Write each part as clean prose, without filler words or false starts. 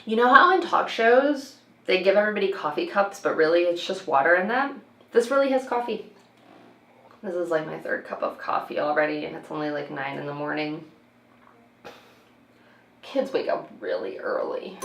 You know how in talk shows they give everybody coffee cups, but really it's just water in them? This really has coffee. This is like my third cup of coffee already, and it's only like 9 in the morning. Kids wake up really early.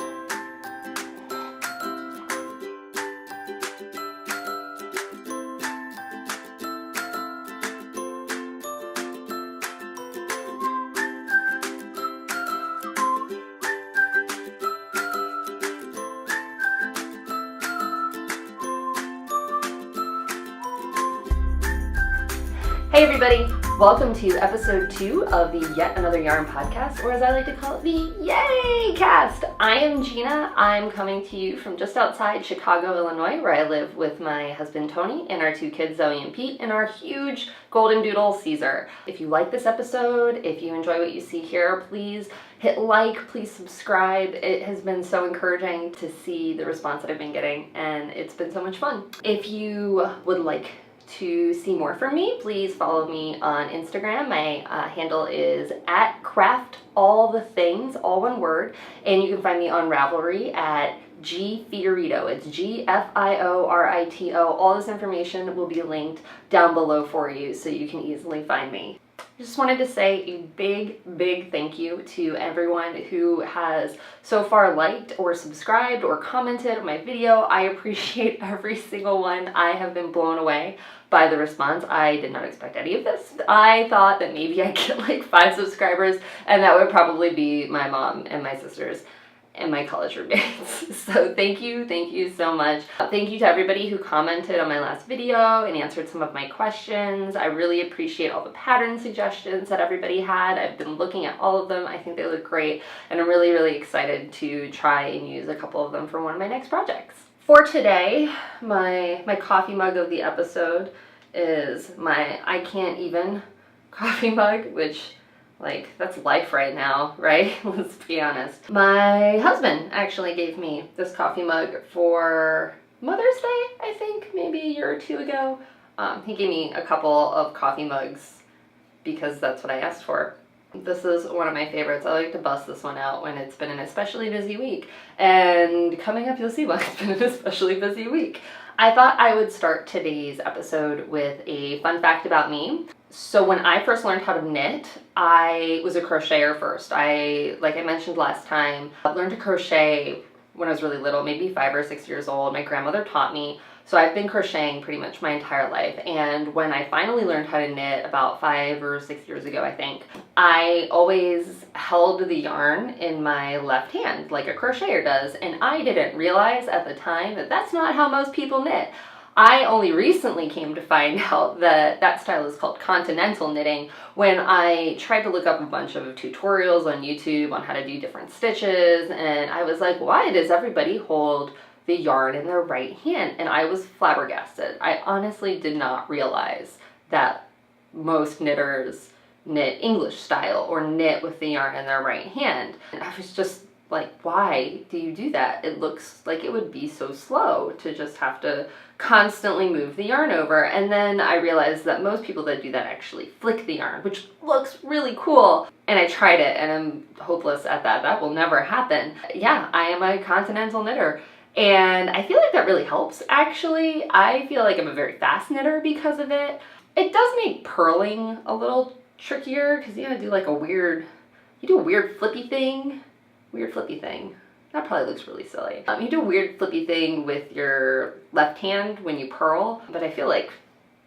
Hey everybody, welcome to episode 2 of the Yet Another Yarn podcast, or as I like to call it, the YAYCast. I am Gina. I'm coming to you from just outside Chicago, Illinois, where I live with my husband Tony and our 2 kids Zoe and Pete and our huge golden doodle Caesar. If you like this episode, if you enjoy what you see here, please hit like, please subscribe. It has been so encouraging to see the response that I've been getting, and it's been so much fun. If you would like to see more from me, please follow me on Instagram. My handle is @craftallthethings, all one word, and you can find me on Ravelry at gfiorito. It's GFIORITO. All this information will be linked down below for you so you can easily find me. I just wanted to say a big thank you to everyone who has so far liked or subscribed or commented on my video. I appreciate every single one. I have been blown away by the response. I did not expect any of this. I thought that maybe I'd get like 5 subscribers, and that would probably be my mom and my sisters and my college roommates. So thank you so much. Thank you to everybody who commented on my last video and answered some of my questions. I really appreciate all the pattern suggestions that everybody had. I've been looking at all of them. I think they look great, and I'm really excited to try and use a couple of them for one of my next projects. For today, my coffee mug of the episode is my I Can't Even coffee mug, which, like, that's life right now, right? Let's be honest. My husband actually gave me this coffee mug for Mother's Day, I think, maybe a year or 2 ago. He gave me a couple of coffee mugs because that's what I asked for. This is one of my favorites. I like to bust this one out when it's been an especially busy week. And coming up, you'll see why it's been an especially busy week. I thought I would start today's episode with a fun fact about me. So when I first learned how to knit, I was a crocheter first. Like I mentioned last time, I learned to crochet when I was really little, maybe 5 or 6 years old. My grandmother taught me. So I've been crocheting pretty much my entire life. And when I finally learned how to knit about 5 or 6 years ago, I think, I always held the yarn in my left hand like a crocheter does. And I didn't realize at the time that that's not how most people knit. I only recently came to find out that that style is called continental knitting when I tried to look up a bunch of tutorials on YouTube on how to do different stitches. And I was like, why does everybody hold the yarn in their right hand? And I was flabbergasted. I honestly did not realize that most knitters knit English style or knit with the yarn in their right hand. And I was just like, why do you do that? It looks like it would be so slow to just have to constantly move the yarn over. And then I realized that most people that do that actually flick the yarn, which looks really cool. And I tried it and I'm hopeless at that. That will never happen. Yeah, I am a continental knitter. And I feel like that really helps, actually. I feel like I'm a very fast knitter because of it. It does make purling a little trickier because you gotta do like a weird flippy thing. That probably looks really silly. You do a weird flippy thing with your left hand when you purl, but I feel like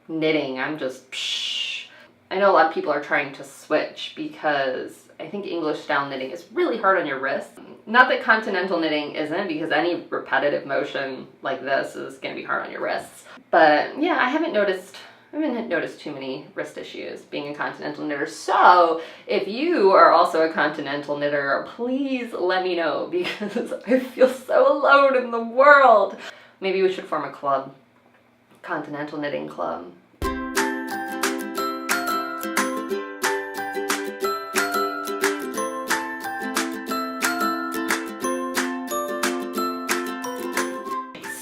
knitting, I'm just psh. I know a lot of people are trying to switch because I think English style knitting is really hard on your wrists. Not that continental knitting isn't, because any repetitive motion like this is going to be hard on your wrists. But yeah, I haven't noticed too many wrist issues being a continental knitter. So if you are also a continental knitter, please let me know because I feel so alone in the world. Maybe we should form a club, continental knitting club.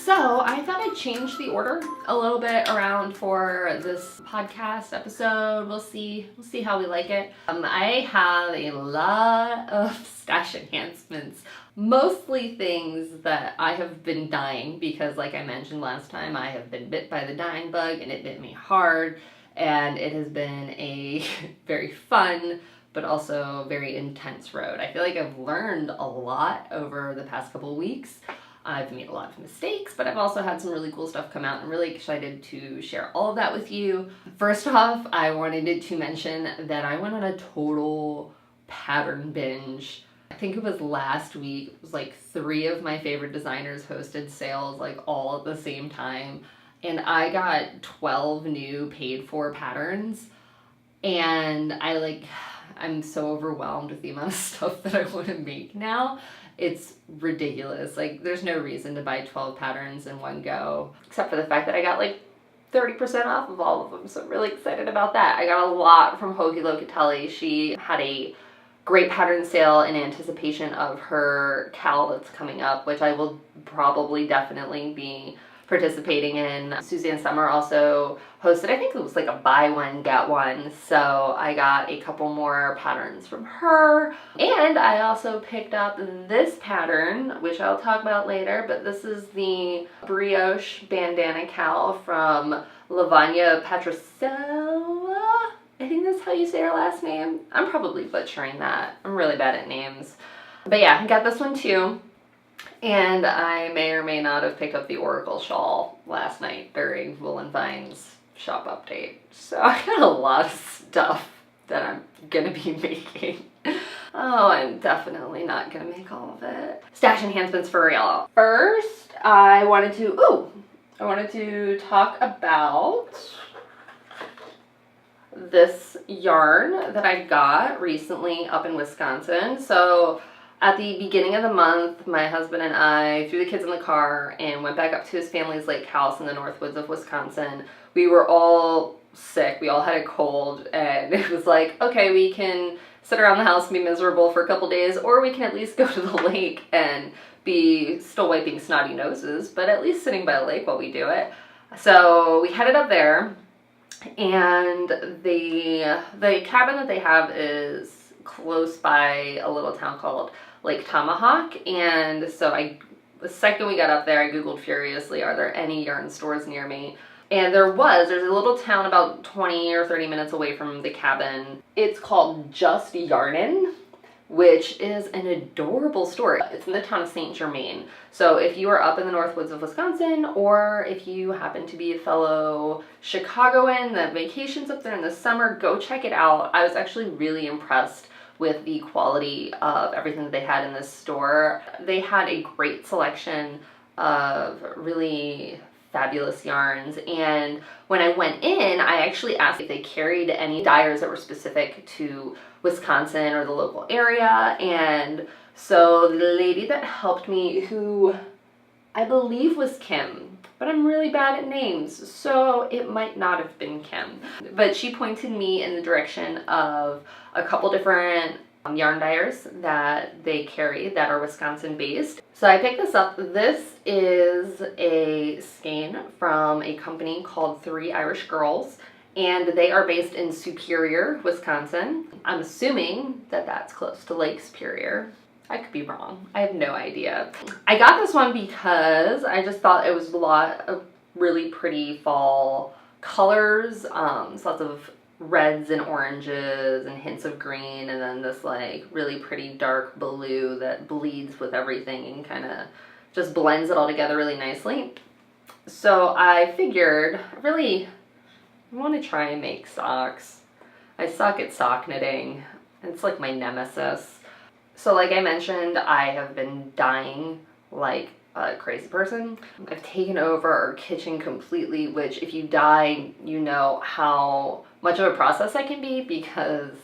So So I thought I'd change the order a little bit around for this podcast episode. We'll see how we like it. I have a lot of stash enhancements, mostly things that I have been dying because, like I mentioned last time, I have been bit by the dying bug and it bit me hard, and it has been a very fun but also very intense road. I feel like I've learned a lot over the past couple of weeks. I've made a lot of mistakes, but I've also had some really cool stuff come out. I'm really excited to share all of that with you. First off, I wanted to mention that I went on a total pattern binge. I think it was last week. It was like 3 of my favorite designers hosted sales like all at the same time. And I got 12 new paid for patterns. And I'm so overwhelmed with the amount of stuff that I want to make now. It's ridiculous. Like, there's no reason to buy 12 patterns in one go, except for the fact that I got like 30% off of all of them. So I'm really excited about that. I got a lot from Locatelli. She had a great pattern sale in anticipation of her Cowl that's coming up, which I will probably definitely be participating in. Susanne Sommer also hosted, I think it was like a buy one, get one. So I got a couple more patterns from her. And I also picked up this pattern, which I'll talk about later, but this is the Brioche Bandana Cowl from Lavanya Patricella. I think that's how you say her last name. I'm probably butchering that. I'm really bad at names. But yeah, I got this one too. And I may or may not have picked up the Oracle Shawl last night during Woolen Vine's shop update. So I got a lot of stuff that I'm gonna be making. Oh, I'm definitely not gonna make all of it. Stash enhancements for real. First, I wanted to talk about this yarn that I got recently up in Wisconsin. So at the beginning of the month, my husband and I threw the kids in the car and went back up to his family's lake house in the north woods of Wisconsin. We were all sick. We all had a cold, and it was like, okay, we can sit around the house and be miserable for a couple days, or we can at least go to the lake and be still wiping snotty noses, but at least sitting by the lake while we do it. So we headed up there, and the cabin that they have is close by a little town called Lake Tomahawk. And so the second we got up there, I Googled furiously, are there any yarn stores near me? And there's a little town about 20 or 30 minutes away from the cabin. It's called Just Yarnin', which is an adorable store. It's in the town of St. Germain. So if you are up in the north woods of Wisconsin, or if you happen to be a fellow Chicagoan that vacations up there in the summer, go check it out. I was actually really impressed with the quality of everything that they had in this store. They had a great selection of really fabulous yarns, and when I went in, I actually asked if they carried any dyers that were specific to Wisconsin or the local area. And so the lady that helped me, who I believe was Kim, but I'm really bad at names, so it might not have been Kim, but she pointed me in the direction of a couple different yarn dyers that they carry that are Wisconsin based. So I picked this up. This is a skein from a company called 3 Irish Girls, and they are based in Superior, Wisconsin. I'm assuming that that's close to Lake Superior. I could be wrong. I have no idea. I got this one because I just thought it was a lot of really pretty fall colors. So lots of reds and oranges and hints of green, and then this like really pretty dark blue that bleeds with everything and kind of just blends it all together really nicely. So I figured I want to try and make socks. I suck at sock knitting. It's like my nemesis. So like I mentioned, I have been dyeing like a crazy person. I've taken over our kitchen completely, which if you dye, you know how much of a process that can be, because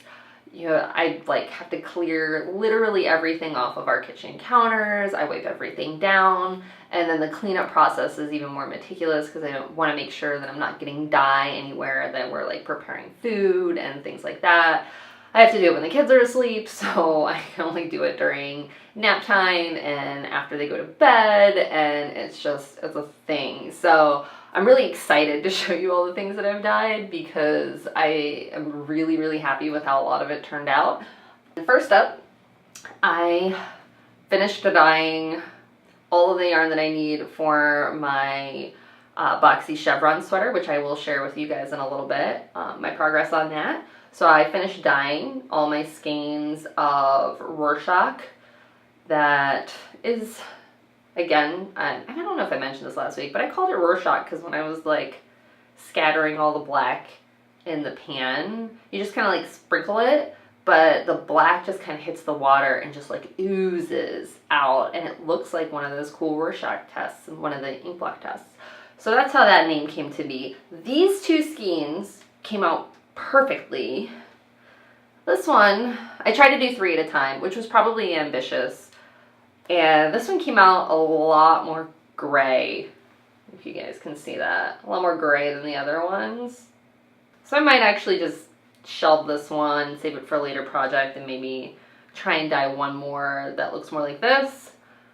I like have to clear literally everything off of our kitchen counters. I wipe everything down, and then the cleanup process is even more meticulous because I don't want to make sure that I'm not getting dye anywhere that we're like preparing food and things like that. I have to do it when the kids are asleep, so I can only do it during nap time and after they go to bed, and it's a thing. So I'm really excited to show you all the things that I've dyed because I am really, really happy with how a lot of it turned out. First up, I finished dyeing all of the yarn that I need for my Boxy Chevron sweater, which I will share with you guys in a little bit, my progress on that. So I finished dyeing all my skeins of Rorschach. That is, again, I don't know if I mentioned this last week, but I called it Rorschach because when I was like scattering all the black in the pan, you just kind of like sprinkle it, but the black just kind of hits the water and just like oozes out, and it looks like one of those cool Rorschach tests and one of the ink block tests. So that's how that name came to be. These two skeins came out perfectly. This one, I tried to do 3 at a time, which was probably ambitious. And this one came out a lot more gray, if you guys can see that. A lot more gray than the other ones. So I might actually just shelve this one, save it for a later project, and maybe try and dye one more that looks more like this.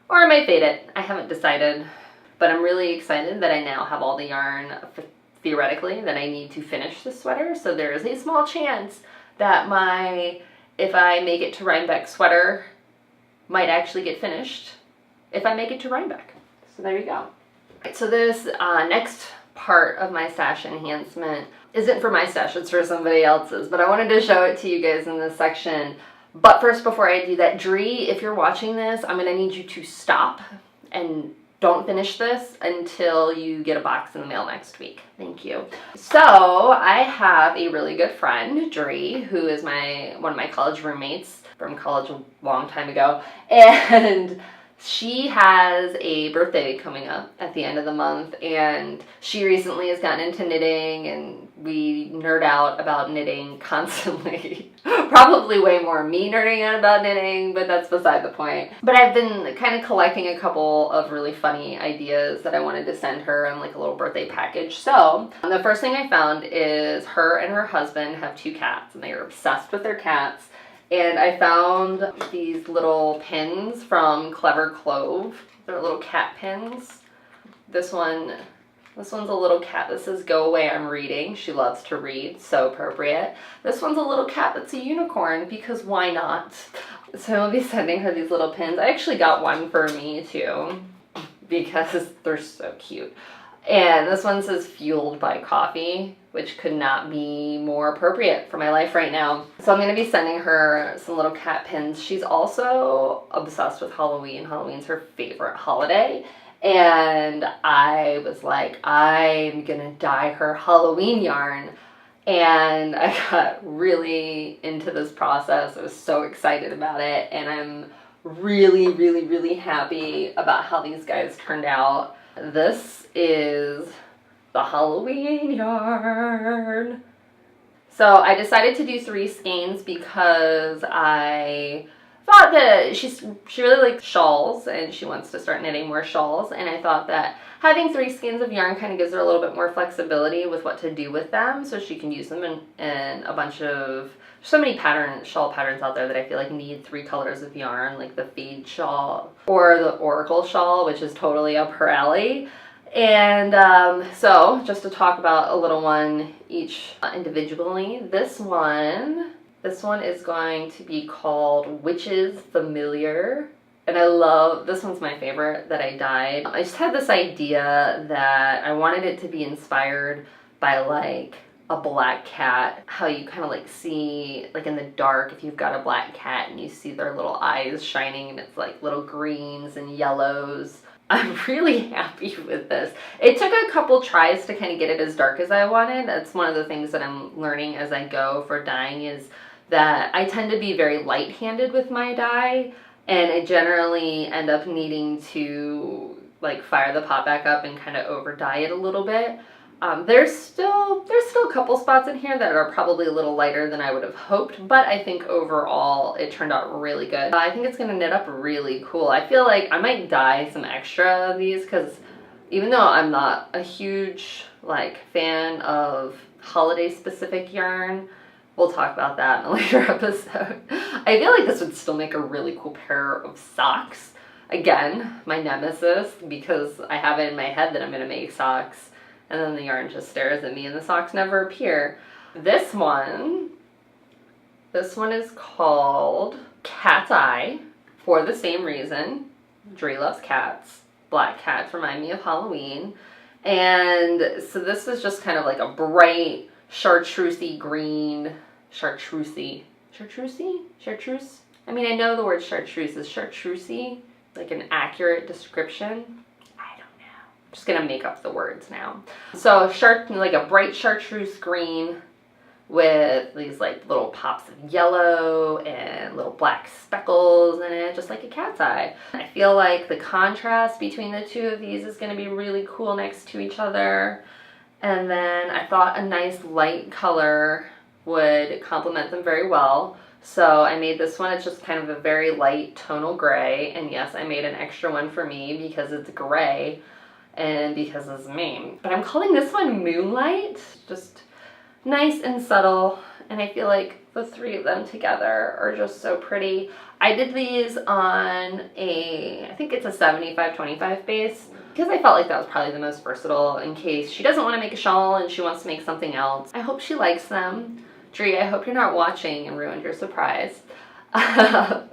Or I might fade it. I haven't decided. But I'm really excited that I now have all the yarn, theoretically, that I need to finish the sweater. So there is a small chance that if I make it to Rhinebeck sweater, might actually get finished if I make it to Rhinebeck. So there you go. Right, so this next part of my stash enhancement isn't for my stash, it's for somebody else's, but I wanted to show it to you guys in this section. But first, before I do that, Dree, if you're watching this, I'm gonna need you to stop and don't finish this until you get a box in the mail next week. Thank you. So I have a really good friend, Dree, who is one of my college roommates from college a long time ago, and she has a birthday coming up at the end of the month, and she recently has gotten into knitting, and we nerd out about knitting constantly. Probably way more me nerding out about knitting, but that's beside the point. But I've been kind of collecting a couple of really funny ideas that I wanted to send her in like a little birthday package. So the first thing I found is her and her husband have 2 cats, and they are obsessed with their cats. And I found these little pins from Clever Clove. They're little cat pins. This one's a little cat that says, "Go away, I'm reading." She loves to read, so appropriate. This one's a little cat that's a unicorn, because why not? So I'll be sending her these little pins. I actually got one for me too, because they're so cute. And this one says "Fueled by Coffee," which could not be more appropriate for my life right now. So I'm going to be sending her some little cat pins. She's also obsessed with Halloween. Halloween's her favorite holiday. And I was like, I'm going to dye her Halloween yarn. And I got really into this process. I was so excited about it. And I'm really, really, really happy about how these guys turned out. This is the Halloween yarn. So I decided to do 3 skeins because I thought that she really likes shawls and she wants to start knitting more shawls, and I thought that having 3 skeins of yarn kind of gives her a little bit more flexibility with what to do with them, so she can use them in a bunch of, so many shawl patterns out there that I feel like need 3 colors of yarn, like the Fade shawl or the Oracle shawl, which is totally up her alley. And so just to talk about a little one each individually, this one is going to be called Witch's Familiar. And I love, this one's my favorite that I dyed. I just had this idea that I wanted it to be inspired by like a black cat, how you kind of like see like in the dark if you've got a black cat and you see their little eyes shining and it's like little greens and yellows. I'm really happy with this. It took a couple tries to kind of get it as dark as I wanted. That's one of the things that I'm learning as I go for dyeing, is that I tend to be very light-handed with my dye, and I generally end up needing to like fire the pot back up and kind of over dye it a little bit. There's still a couple spots in here that are probably a little lighter than I would have hoped, but I think overall it turned out really good. I think it's going to knit up really cool. I feel like I might dye some extra of these, because even though I'm not a huge like fan of holiday specific yarn, we'll talk about that in a later episode. I feel like this would still make a really cool pair of socks. Again, my nemesis, because I have it in my head that I'm going to make socks, and then the yarn just stares at me and the socks never appear. This one is called Cat's Eye for the same reason. Dre loves cats. Black cats remind me of Halloween. And so this is just kind of like a bright chartreusey green, chartreuse? I mean, I know the word chartreuse is chartreusey, like an accurate description. I don't know. I'm just gonna make up the words now. So like a bright chartreuse green with these like little pops of yellow and little black speckles in it, just like a cat's eye. I feel like the contrast between the two of these is going to be really cool next to each other. And then I thought a nice light color would complement them very well. So I made this one. It's just kind of a very light tonal gray. And yes, I made an extra one for me because it's gray and because it's me. But I'm calling this one Moonlight. Just nice and subtle, and I feel like the three of them together are just so pretty. I did these on I think it's a 75-25 base, because I felt like that was probably the most versatile in case she doesn't want to make a shawl and she wants to make something else. I hope she likes them. Dre, I hope you're not watching and ruined your surprise. But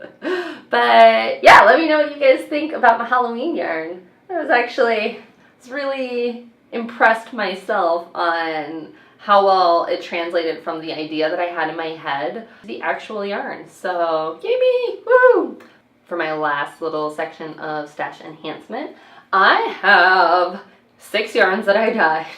yeah, let me know what you guys think about my Halloween yarn. It's really impressed myself on how well it translated from the idea that I had in my head to the actual yarn. So, yay me! Woo! For my last little section of stash enhancement, I have 6 yarns that I dyed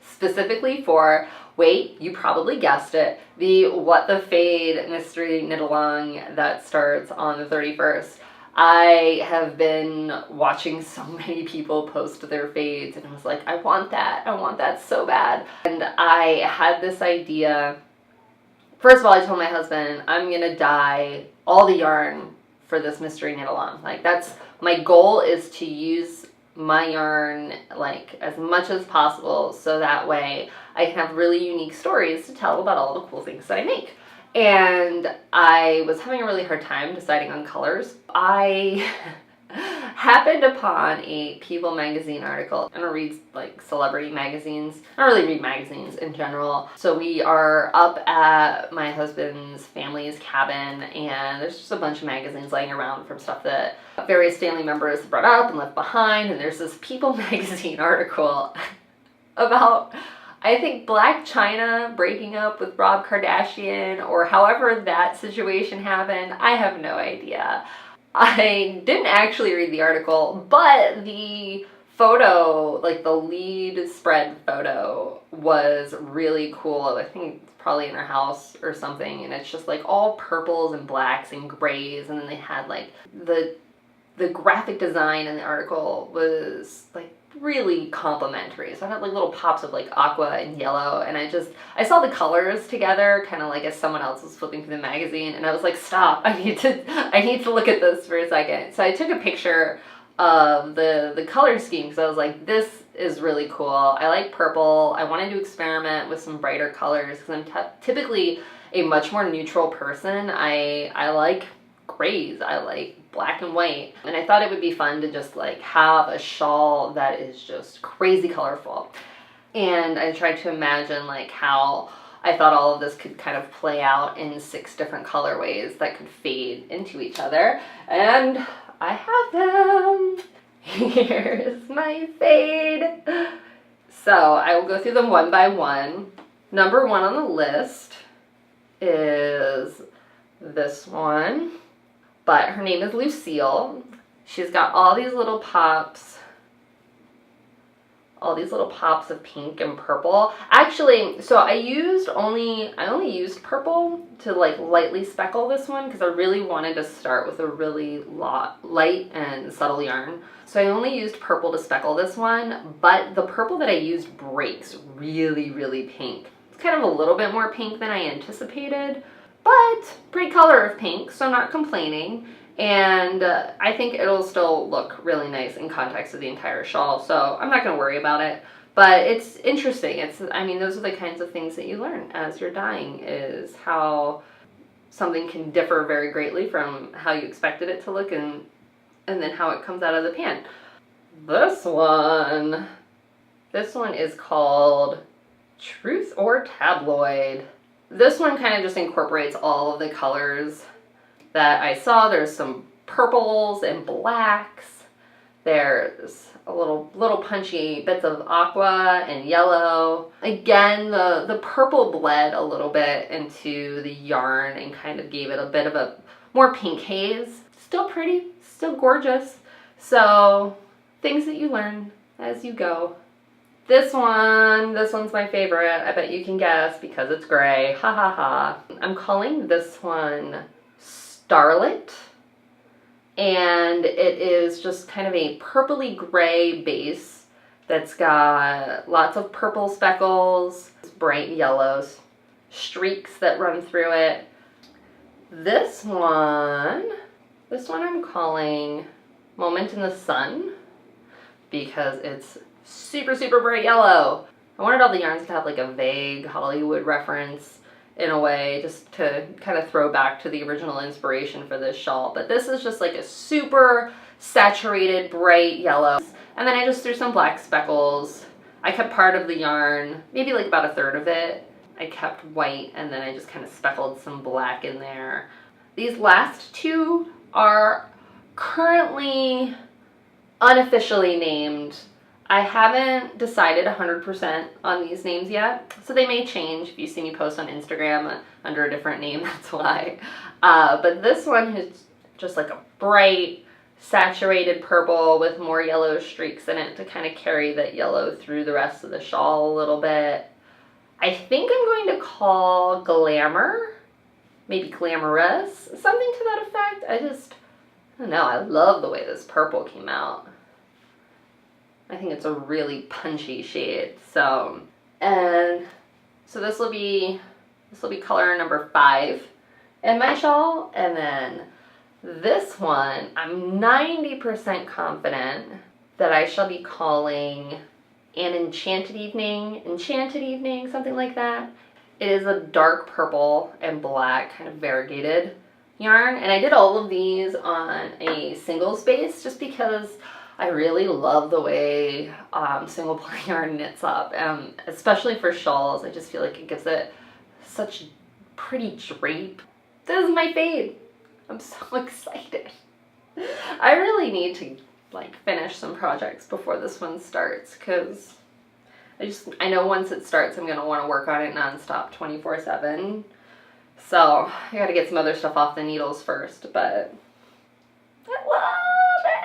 specifically for, wait, you probably guessed it, the What the Fade mystery knit along that starts on the 31st. I have been watching so many people post their fades, and I was like, I want that so bad. And I had this idea. First of all, I told my husband, I'm gonna dye all the yarn for this mystery knit along. Like, that's my goal, is to use my yarn like as much as possible, so that way I can have really unique stories to tell about all the cool things that I make. And I was having a really hard time deciding on colors. I happened upon a People magazine article. I don't read like celebrity magazines. I don't really read magazines in general. So we are up at my husband's family's cabin, and there's just a bunch of magazines laying around from stuff that various family members brought up and left behind. And there's this People magazine article about, I think, Black China breaking up with Rob Kardashian, or however that situation happened. I have no idea. I didn't actually read the article, but the photo, like the lead spread photo, was really cool. I think it's probably in her house or something, and it's just like all purples and blacks and grays, and then they had like the graphic design in the article was like really complimentary. So I had like little pops of like aqua and yellow, and I saw the colors together kind of like as someone else was flipping through the magazine, and I was like, stop, I need to look at this for a second. So I took a picture of the color scheme, because I was like, this is really cool. I like purple. I wanted to experiment with some brighter colors because I'm typically a much more neutral person. I like grays. I like black and white, and I thought it would be fun to just like have a shawl that is just crazy colorful. And I tried to imagine like how I thought all of this could kind of play out in 6 different colorways that could fade into each other, and I have them. Here's my fade. So I will go through them one by one. Number 1 on the list is this one. But her name is Lucille. She's got all these little pops of pink and purple. Actually, so I only used purple to like lightly speckle this one, because I really wanted to start with a really light and subtle yarn. So I only used purple to speckle this one, but the purple that I used breaks really, really pink. It's kind of a little bit more pink than I anticipated, but pretty color of pink, so I'm not complaining. And I think it'll still look really nice in context of the entire shawl, so I'm not going to worry about it. But it's interesting. I mean, those are the kinds of things that you learn as you're dyeing, is how something can differ very greatly from how you expected it to look, and then how it comes out of the pan. This one is called Truth or Tabloid. This one kind of just incorporates all of the colors that I saw. There's some purples and blacks. There's a little punchy bits of aqua and yellow. Again, the purple bled a little bit into the yarn and kind of gave it a bit of a more pink haze. Still pretty, still gorgeous. So things that you learn as you go. This one's my favorite. I bet you can guess because it's gray. Ha ha ha. I'm calling this one Starlit. And it is just kind of a purpley gray base that's got lots of purple speckles, bright yellows, streaks that run through it. This one I'm calling Moment in the Sun because it's super, super bright yellow. I wanted all the yarns to have like a vague Hollywood reference in a way, just to kind of throw back to the original inspiration for this shawl. But this is just like a super saturated, bright yellow. And then I just threw some black speckles. I kept part of the yarn, maybe like about a third of it. I kept white, and then I just kind of speckled some black in there. These last two are currently unofficially named. I haven't decided 100% on these names yet, so they may change. If you see me post on Instagram under a different name, that's why. But this one is just like a bright, saturated purple with more yellow streaks in it to kind of carry that yellow through the rest of the shawl a little bit. I think I'm going to call Glamour, maybe Glamorous, something to that effect. I don't know, I love the way this purple came out. I think it's a really punchy shade. So this will be color number 5 in my shawl. And then this one, I'm 90% confident that I shall be calling An Enchanted Evening, something like that. It is a dark purple and black kind of variegated yarn. And I did all of these on a single space just because I really love the way single ply yarn knits up, especially for shawls. I just feel like it gives it such pretty drape. This is my fave. I'm so excited. I really need to like finish some projects before this one starts, because I know once it starts I'm gonna want to work on it nonstop 24/7. So I gotta get some other stuff off the needles first, but I love it.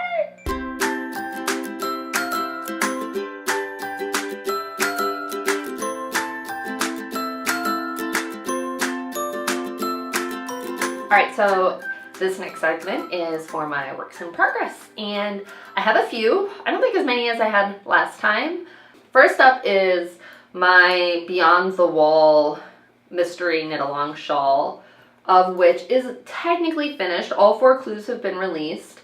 Alright, so this next segment is for my works in progress, and I have a few. I don't think as many as I had last time. First up is my Beyond the Wall mystery knit-along shawl, of which is technically finished. All 4 clues have been released,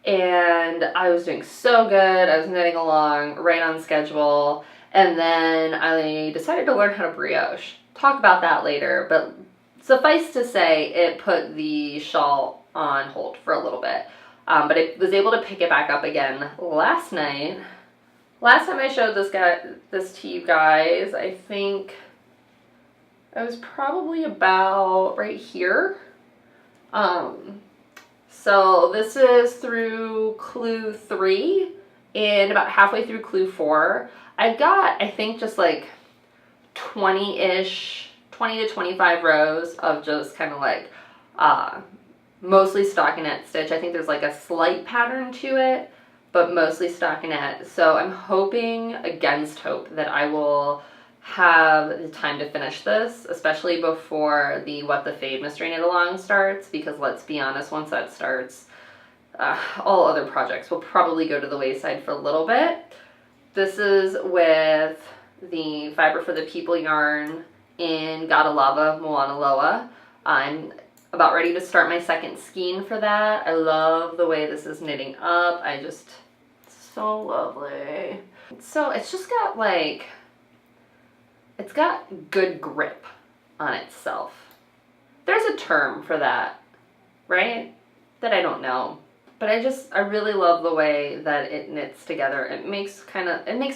and I was doing so good. I was knitting along right on schedule, and then I decided to learn how to brioche. Talk about that later, but suffice to say, it put the shawl on hold for a little bit, but I was able to pick it back up again last night. Last time I showed this to you guys, I think I was probably about right here. So this is through clue 3 and about halfway through clue 4. I've got, I think, just like 20 to 25 rows of just kind of like mostly stockinette stitch. I think there's like a slight pattern to it, but mostly stockinette. So I'm hoping against hope that I will have the time to finish this, especially before the What the Fade mystery knit along starts, because let's be honest, once that starts, all other projects will probably go to the wayside for a little bit. This is with the Fiber for the People yarn in Gotta Lava Moana Loa. I'm about ready to start my second skein for that. I love the way this is knitting up. It's so lovely. So it's just got like, it's got good grip on itself. There's a term for that, right? That I don't know. But I really love the way that it knits together. It makes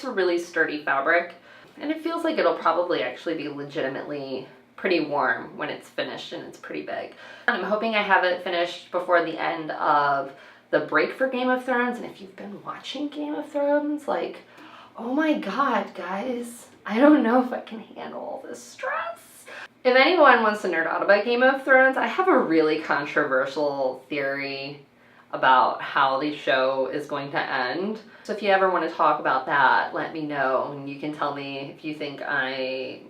a really sturdy fabric. And it feels like it'll probably actually be legitimately pretty warm when it's finished, and it's pretty big. I'm hoping I have it finished before the end of the break for Game of Thrones. And if you've been watching Game of Thrones, like, oh my god, guys, I don't know if I can handle all this stress. If anyone wants to nerd out about Game of Thrones, I have a really controversial theory about how the show is going to end. So if you ever want to talk about that, let me know, and you can tell me if you think I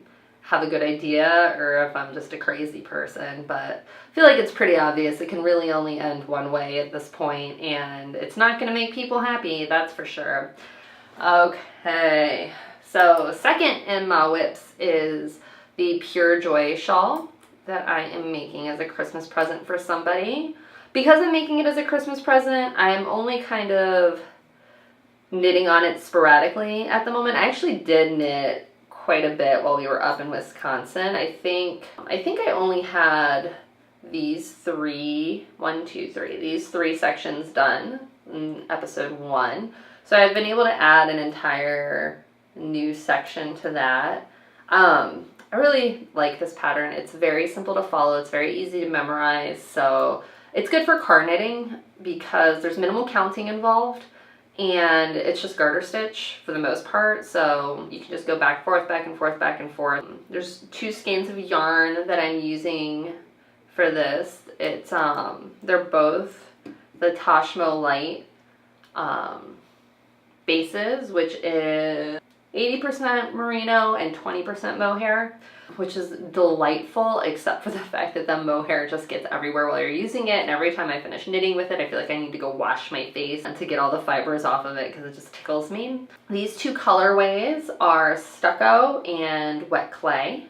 have a good idea or if I'm just a crazy person. But I feel like it's pretty obvious it can really only end one way at this point, and it's not going to make people happy, that's for sure. Okay, so second in my whips is the Pure Joy shawl that I am making as a Christmas present for somebody. Because I'm making it as a Christmas present, I'm only kind of knitting on it sporadically at the moment. I actually did knit quite a bit while we were up in Wisconsin. I think I only had these three sections done in episode 1. So I've been able to add an entire new section to that. I really like this pattern. It's very simple to follow. It's very easy to memorize. So it's good for car knitting because there's minimal counting involved, and it's just garter stitch for the most part. So you can just go back and forth, back and forth, back and forth. There's 2 skeins of yarn that I'm using for this. It's they're both the Tashmo Light bases, which is 80% merino and 20% mohair, which is delightful, except for the fact that the mohair just gets everywhere while you're using it, and every time I finish knitting with it, I feel like I need to go wash my face and to get all the fibers off of it because it just tickles me. These 2 colorways are Stucco and Wet Clay,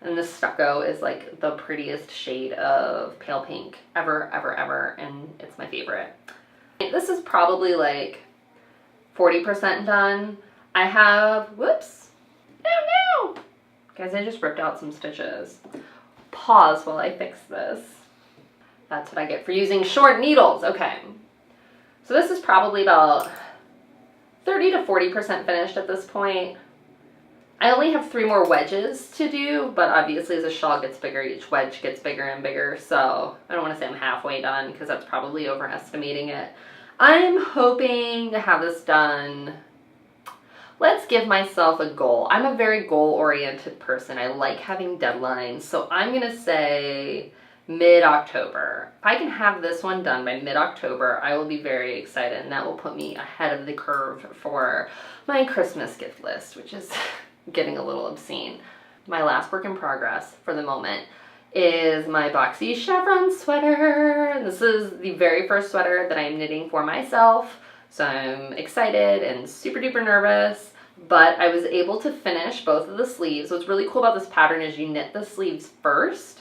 and the Stucco is like the prettiest shade of pale pink ever, and it's my favorite. This is probably like 40% done. I have, whoops, no. Guys, I just ripped out some stitches. Pause while I fix this. That's what I get for using short needles. Okay. So this is probably about 30 to 40% finished at this point. I only have 3 more wedges to do, but obviously as the shawl gets bigger, each wedge gets bigger and bigger. So I don't want to say I'm halfway done because that's probably overestimating it. I'm hoping to have this done. Let's give myself a goal. I'm a very goal-oriented person. I like having deadlines, so I'm going to say mid-October. If I can have this one done by mid-October, I will be very excited, and that will put me ahead of the curve for my Christmas gift list, which is getting a little obscene. My last work in progress for the moment is my Boxy Chevrons sweater. This is the very first sweater that I'm knitting for myself. So I'm excited and super duper nervous, but I was able to finish both of the sleeves. What's really cool about this pattern is you knit the sleeves first,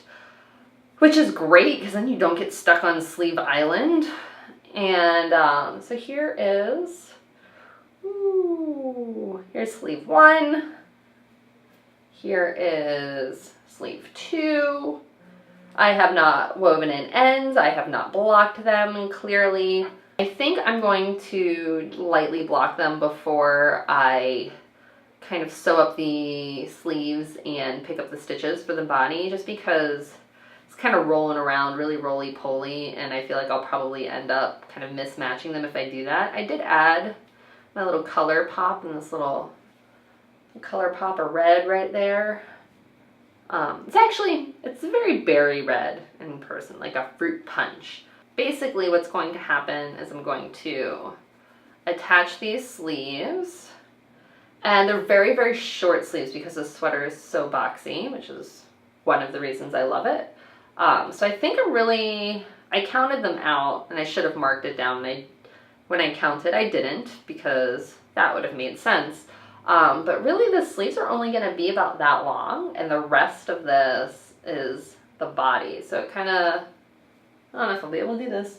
which is great because then you don't get stuck on sleeve island. And so here is, here's sleeve 1. Here is sleeve 2. I have not woven in ends. I have not blocked them clearly. I think I'm going to lightly block them before I kind of sew up the sleeves and pick up the stitches for the body, just because it's kind of rolling around really roly-poly, and I feel like I'll probably end up kind of mismatching them if I do that. I did add my little color pop in this little color pop of red right there. It's very berry red in person, like a fruit punch. Basically what's going to happen is I'm going to attach these sleeves, and they're very, very short sleeves because the sweater is so boxy, which is one of the reasons I love it. So I think I counted them out, and I should have marked it down. When I counted, I didn't, because that would have made sense. But really the sleeves are only going to be about that long, and the rest of this is the body. So it kind of, I don't know if I'll be able to do this.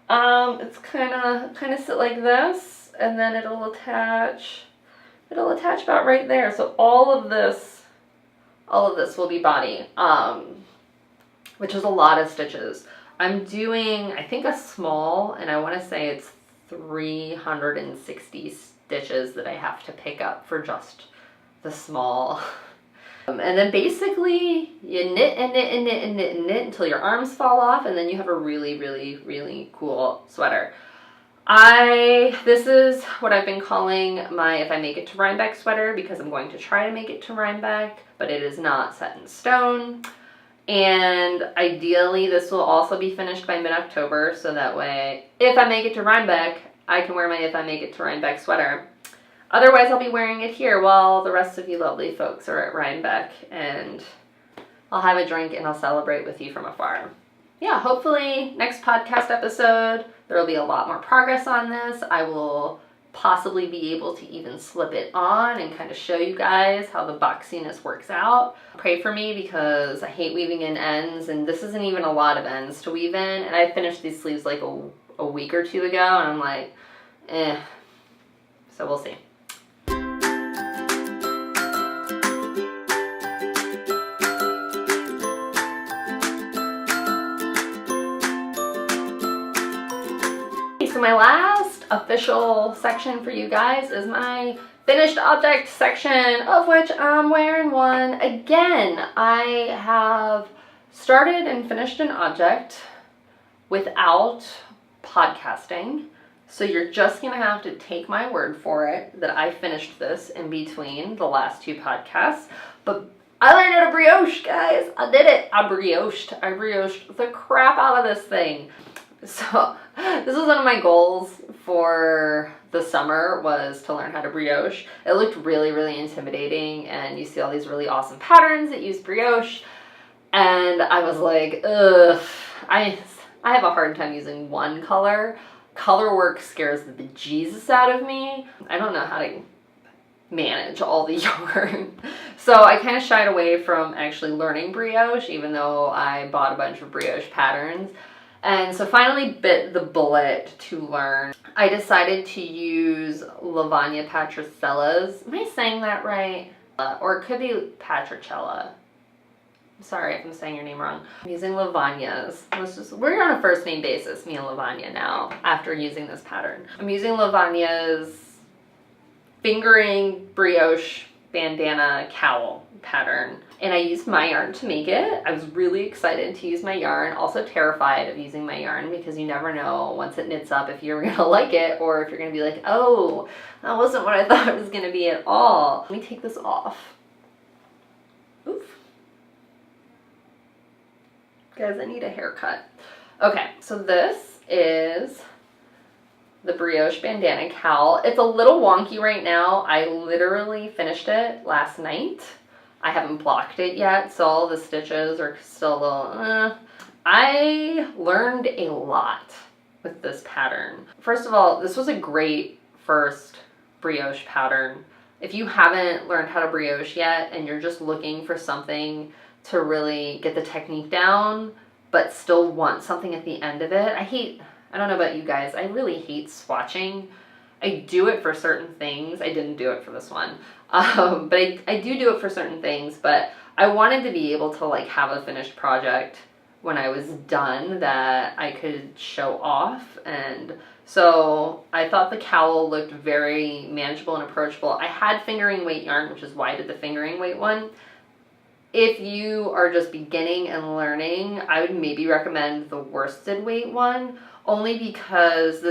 It's kind of sit like this, and then it'll attach about right there. So all of this will be body, which is a lot of stitches. I'm doing, I think, a small, and I want to say it's 360 stitches that I have to pick up for just the small. And then basically you knit and knit and knit and knit and knit until your arms fall off, and then you have a really, really, really cool sweater. This is what I've been calling my If I Make It to Rhinebeck sweater, because I'm going to try to make it to Rhinebeck, but it is not set in stone. And ideally this will also be finished by mid-October, so that way if I make it to Rhinebeck, I can wear my If I Make It to Rhinebeck sweater. Otherwise I'll be wearing it here while the rest of you lovely folks are at Rhinebeck, and I'll have a drink and I'll celebrate with you from afar. Yeah, hopefully next podcast episode there will be a lot more progress on this. I will possibly be able to even slip it on and kind of show you guys how the boxiness works out. Pray for me because I hate weaving in ends, and this isn't even a lot of ends to weave in, and I finished these sleeves like a week or two ago, and I'm like, so we'll see. So my last official section for you guys is my finished object section, of which I'm wearing one. Again, I have started and finished an object without podcasting, so you're just gonna have to take my word for it that I finished this in between the last two podcasts. But I learned how to brioche, guys. I did it. I brioched the crap out of this thing. So this was one of my goals for the summer, was to learn how to brioche. It looked really, really intimidating, and you see all these really awesome patterns that use brioche, and I was like, ugh, I have a hard time using one color. Color work scares the bejesus out of me. I don't know how to manage all the yarn. So I kind of shied away from actually learning brioche, even though I bought a bunch of brioche patterns. And so finally bit the bullet to learn. I decided to use Lavagna Patricella's. Am I saying that right? Or it could be Patricella. I'm sorry if I'm saying your name wrong. I'm using Lavagna's. We're on a first name basis, me and Lavagna now, after using this pattern. I'm using Lavagna's fingering brioche bandana cowl pattern, and I used my yarn to make it. I was really excited to use my yarn, also terrified of using my yarn, because you never know once it knits up if you're gonna like it, or if you're gonna be like, oh, that wasn't what I thought it was gonna be at all. Let me take this off. Oof. Guys, I need a haircut. Okay, so this is the brioche bandana cowl. It's a little wonky right now. I literally finished it last night. I haven't blocked it yet, so all the stitches are still a little, I learned a lot with this pattern. First of all, this was a great first brioche pattern. If you haven't learned how to brioche yet and you're just looking for something to really get the technique down, but still want something at the end of it, I don't know about you guys, I really hate swatching. I do it for certain things. I didn't do it for this one. But I do it for certain things, but I wanted to be able to like have a finished project when I was done that I could show off. And so I thought the cowl looked very manageable and approachable. I had fingering weight yarn, which is why I did the fingering weight one. If you are just beginning and learning, I would maybe recommend the worsted weight one, only because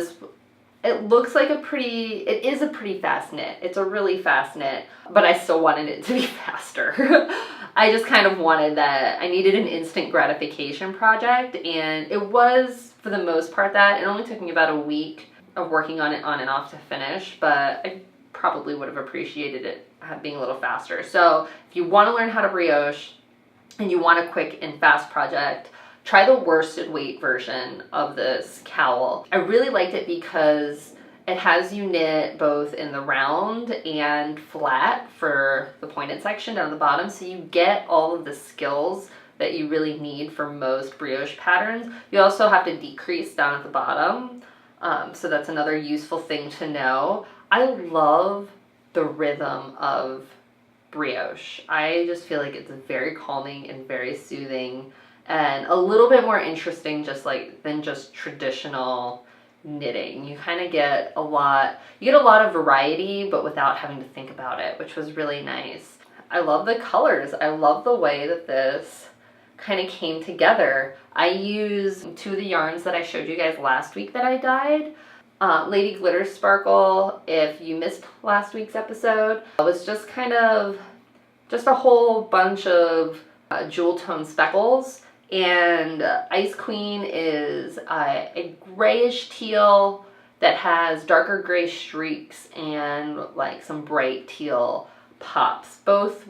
it looks like it is a pretty fast knit. It's a really fast knit, but I still wanted it to be faster. I just kind of wanted that. I needed an instant gratification project, and it was, for the most part, that. It only took me about a week of working on it on and off to finish, but I probably would have appreciated it being a little faster. So if you want to learn how to brioche and you want a quick and fast project, try the worsted weight version of this cowl. I really liked it because it has you knit both in the round and flat for the pointed section down the bottom, so you get all of the skills that you really need for most brioche patterns. You also have to decrease down at the bottom, So that's another useful thing to know. I love the rhythm of brioche. I just feel like it's very calming and very soothing and a little bit more interesting than just traditional knitting. You kind of get a lot of variety, but without having to think about it, which was really nice. I love the colors. I love the way that this kind of came together. I used 2 of the yarns that I showed you guys last week that I dyed. Lady Glitter Sparkle, if you missed last week's episode, it was just a whole bunch of jewel tone speckles. And Ice Queen is a grayish teal that has darker gray streaks and like some bright teal pops. Both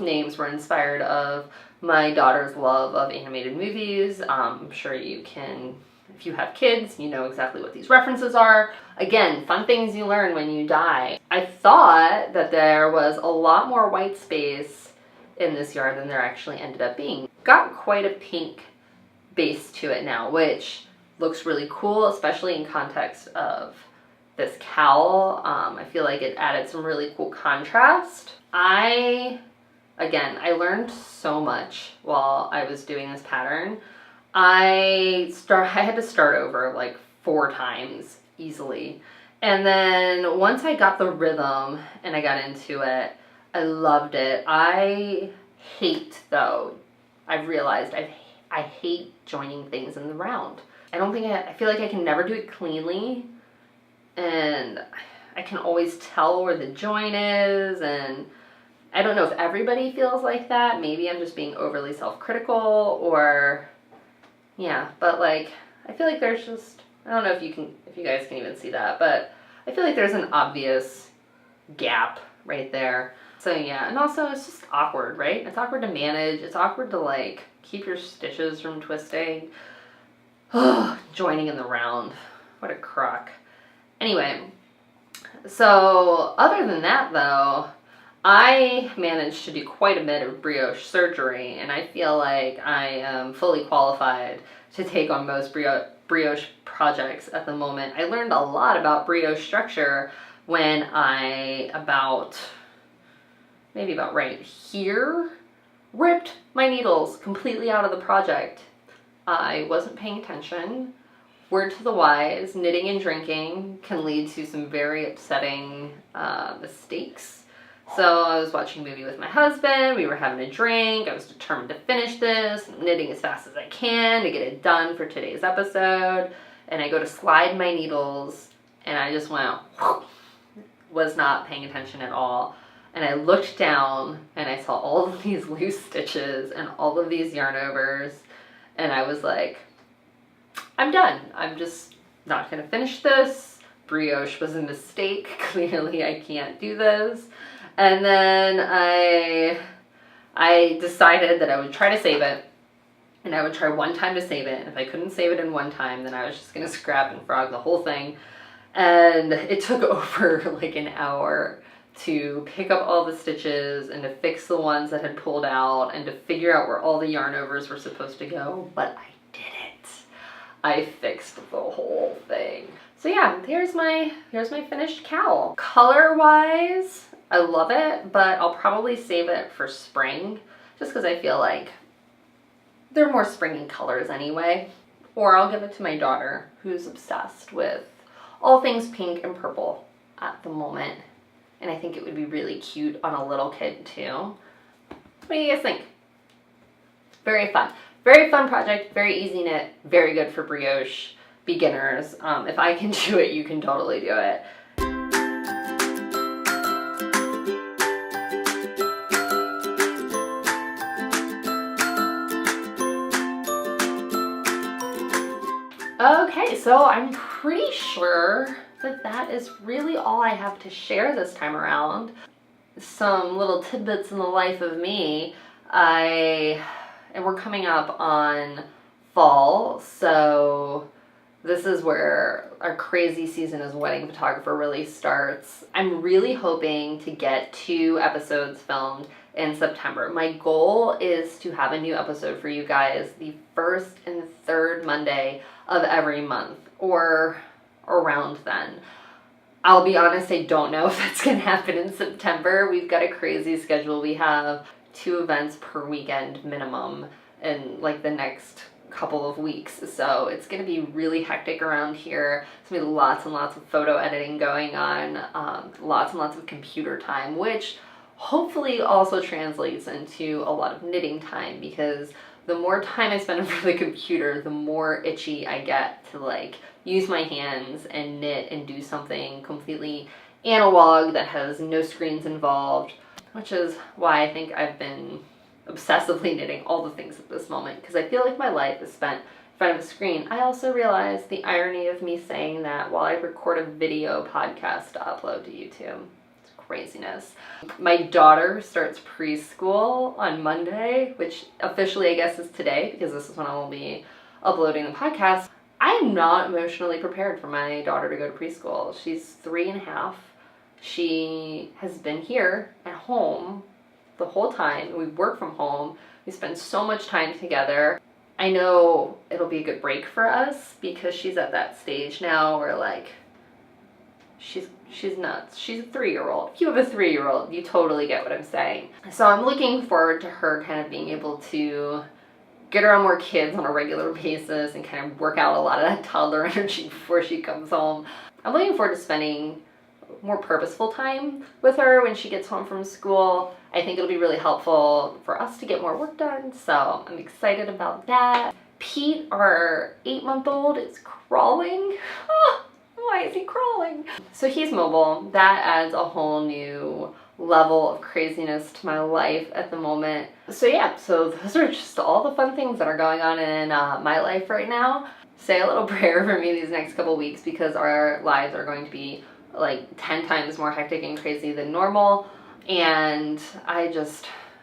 names were inspired of my daughter's love of animated movies. I'm sure you can, if you have kids, you know exactly what these references are. Again, fun things you learn when you dye. I thought that there was a lot more white space in this yarn than there actually ended up being. Got quite a pink base to it now, which looks really cool, especially in context of this cowl. I feel like it added some really cool contrast. I learned so much while I was doing this pattern. I had to start over like 4 times easily. And then once I got the rhythm and I got into it, I loved it. I've realized I hate joining things in the round. I feel like I can never do it cleanly, and I can always tell where the join is, and I don't know if everybody feels like that. Maybe I'm just being overly self-critical, or yeah, but like I feel like there's just, I don't know if you guys can even see that, but I feel like there's an obvious gap right there. So yeah, and also it's just awkward, right? It's awkward to manage. It's awkward to like keep your stitches from twisting. Joining in the round. What a crock. Anyway, so other than that though, I managed to do quite a bit of brioche surgery, and I feel like I am fully qualified to take on most brioche projects at the moment. I learned a lot about brioche structure when maybe about right here, ripped my needles completely out of the project. I wasn't paying attention. Word to the wise, knitting and drinking can lead to some very upsetting mistakes. So I was watching a movie with my husband, we were having a drink, I was determined to finish this, I'm knitting as fast as I can to get it done for today's episode, and I go to slide my needles, and I just went, was not paying attention at all. And I looked down and I saw all of these loose stitches and all of these yarn overs, and I was like, I'm done. I'm just not going to finish this. Brioche was a mistake. Clearly I can't do this. And then I decided that I would try to save it, and I would try one time to save it. And if I couldn't save it in one time, then I was just going to scrap and frog the whole thing. And it took over like an hour to pick up all the stitches and to fix the ones that had pulled out and to figure out where all the yarn overs were supposed to go, but I did it. I fixed the whole thing. So yeah, here's my finished cowl. Color-wise, I love it, but I'll probably save it for spring just because I feel like they're more springy colors anyway. Or I'll give it to my daughter, who's obsessed with all things pink and purple at the moment. And I think it would be really cute on a little kid too. What do you guys think? Very fun. Very fun project, very easy knit, very good for brioche beginners. If I can do it, you can totally do it. Okay, so I'm pretty sure that is really all I have to share this time around. Some little tidbits in the life of me. And we're coming up on fall, so this is where our crazy season as a wedding photographer really starts. I'm really hoping to get 2 episodes filmed in September. My goal is to have a new episode for you guys the 1st and 3rd Monday of every month. or around then. I'll be honest, I don't know if that's going to happen in September. We've got a crazy schedule. We have 2 events per weekend minimum in like the next couple of weeks, so it's going to be really hectic around here. It's going to be lots and lots of photo editing going on, lots and lots of computer time, which hopefully also translates into a lot of knitting time, because the more time I spend in front of the computer, the more itchy I get to like use my hands and knit and do something completely analog that has no screens involved, which is why I think I've been obsessively knitting all the things at this moment, because I feel like my life is spent in front of a screen. I also realize the irony of me saying that while I record a video podcast to upload to YouTube. It's craziness. My daughter starts preschool on Monday, which officially I guess is today, because this is when I will be uploading the podcast. I'm not emotionally prepared for my daughter to go to preschool. She's 3.5. She has been here at home the whole time. We work from home. We spend so much time together. I know it'll be a good break for us because she's at that stage now where like she's nuts. She's a 3-year-old. If you have a 3-year-old, you totally get what I'm saying. So I'm looking forward to her kind of being able to get around more kids on a regular basis and kind of work out a lot of that toddler energy before she comes home. I'm looking forward to spending more purposeful time with her when she gets home from school. I think it'll be really helpful for us to get more work done, so I'm excited about that. Pete, our 8-month-old, is crawling. Why is he crawling? So he's mobile. That adds a whole new level of craziness to my life at the moment. So yeah, so those are just all the fun things that are going on in my life right now. Say a little prayer for me these next couple weeks, because our lives are going to be like 10 times more hectic and crazy than normal, and I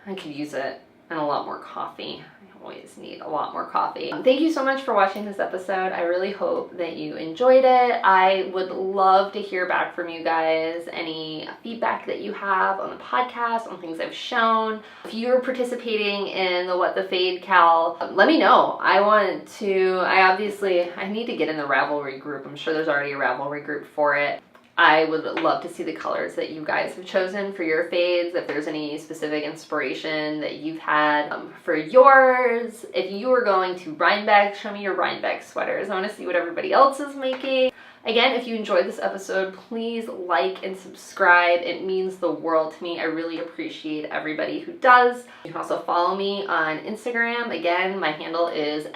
could use it and a lot more coffee. I always need a lot more coffee. Thank you so much for watching this episode. I really hope that you enjoyed it. I would love to hear back from you guys, any feedback that you have on the podcast, on things I've shown. If you're participating in the What the Fade Cal, let me know. I need to get in the Ravelry group. I'm sure there's already a Ravelry group for it. I would love to see the colors that you guys have chosen for your fades, if there's any specific inspiration that you've had for yours. If you are going to Rhinebeck, show me your Rhinebeck sweaters. I want to see what everybody else is making. Again, if you enjoyed this episode, please like and subscribe. It means the world to me. I really appreciate everybody who does. You can also follow me on Instagram. Again, my handle is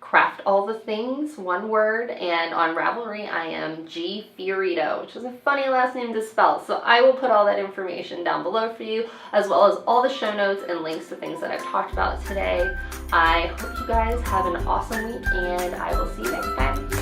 @craftallthethings, one word, and on Ravelry I am gfiorito, which is a funny last name to spell. So I will put all that information down below for you, as well as all the show notes and links to things that I've talked about today. I hope you guys have an awesome week, and I will see you next time.